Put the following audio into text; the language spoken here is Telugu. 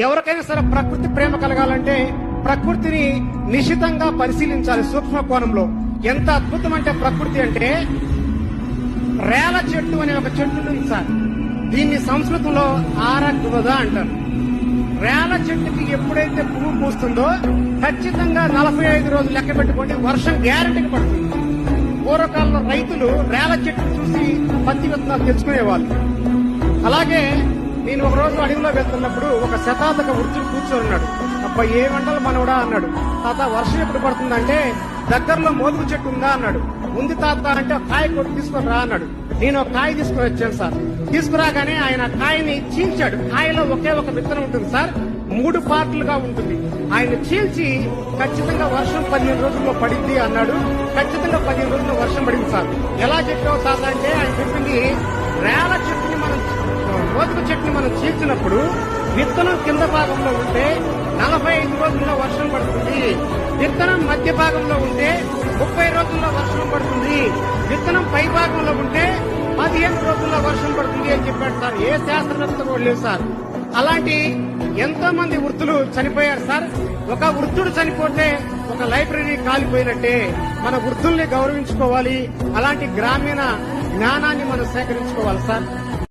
ఎవరికైనా సరే ప్రకృతి ప్రేమ కలగాలంటే ప్రకృతిని నిశితంగా పరిశీలించాలి సూక్ష్మ కోణంలో. ఎంత అద్భుతం అంటే ప్రకృతి అంటే రేల చెట్టు అనే ఒక చెట్టు ఉంది సార్. దీన్ని సంస్కృతంలో ఆరగ్వద అంటారు. రేల చెట్టుకి ఎప్పుడైతే పువ్వు పూస్తుందో ఖచ్చితంగా 45 రోజులు లెక్క పెట్టుకోండి, వర్షం గ్యారెంటీకి పడుతుంది. పూర్వకాలంలో రైతులు రేల చెట్టు చూసి పత్తి విత్తనాలు తెచ్చుకునేవాళ్ళు. అలాగే నేను ఒక రోజు అడవిలో వెళ్తున్నప్పుడు ఒక శతాధిక వృద్ధుడు కూర్చొని ఉన్నాడు. అబ్బా ఏ వంటలు మనవడా అన్నాడు. తాత వర్షం ఎప్పుడు పడుతుందంటే దగ్గరలో మోదుగు చెట్టు ఉందా అన్నాడు. ఉంది తాత అంటే కాయ కొట్టి తీసుకొని రా అన్నాడు. నేను ఒక కాయ తీసుకుని వచ్చాను సార్. తీసుకురాగానే ఆయన కాయని చీల్చాడు. కాయలో ఒకే ఒక విత్తనం ఉంటుంది సార్, 3 పార్ట్లుగా ఉంటుంది. ఆయన చీల్చి ఖచ్చితంగా వర్షం 15 రోజుల్లో పడింది అన్నాడు. ఖచ్చితంగా 15 రోజుల్లో వర్షం పడింది సార్. ఎలా చెప్పావు తాత అంటే ఆయన చెప్పింది, రేల చెట్టుని మనం మోదుగు చెట్టుని మనం చీల్చినప్పుడు విత్తనం కింద భాగంలో ఉంటే 45 రోజుల్లో వర్షం పడుతుంది. విత్తనం మధ్య భాగంలో ఉంటే 30 రోజుల్లో వర్షం పడుతుంది. విత్తనం పై భాగంలో ఉంటే 15 రోజుల్లో వర్షం పడుతుంది అని చెప్పాడు సార్. ఏ శాస్త్రవేత్త కూడా లేదు సార్. అలాంటి ఎంతో మంది వృద్ధులు చనిపోయారు సార్. ఒక వృద్ధుడు చనిపోతే ఒక లైబ్రరీ కాలిపోయినట్టే. మన వృద్ధుల్ని గౌరవించుకోవాలి. అలాంటి గ్రామీణ జ్ఞానాన్ని మనం సేకరించుకోవాలి సార్.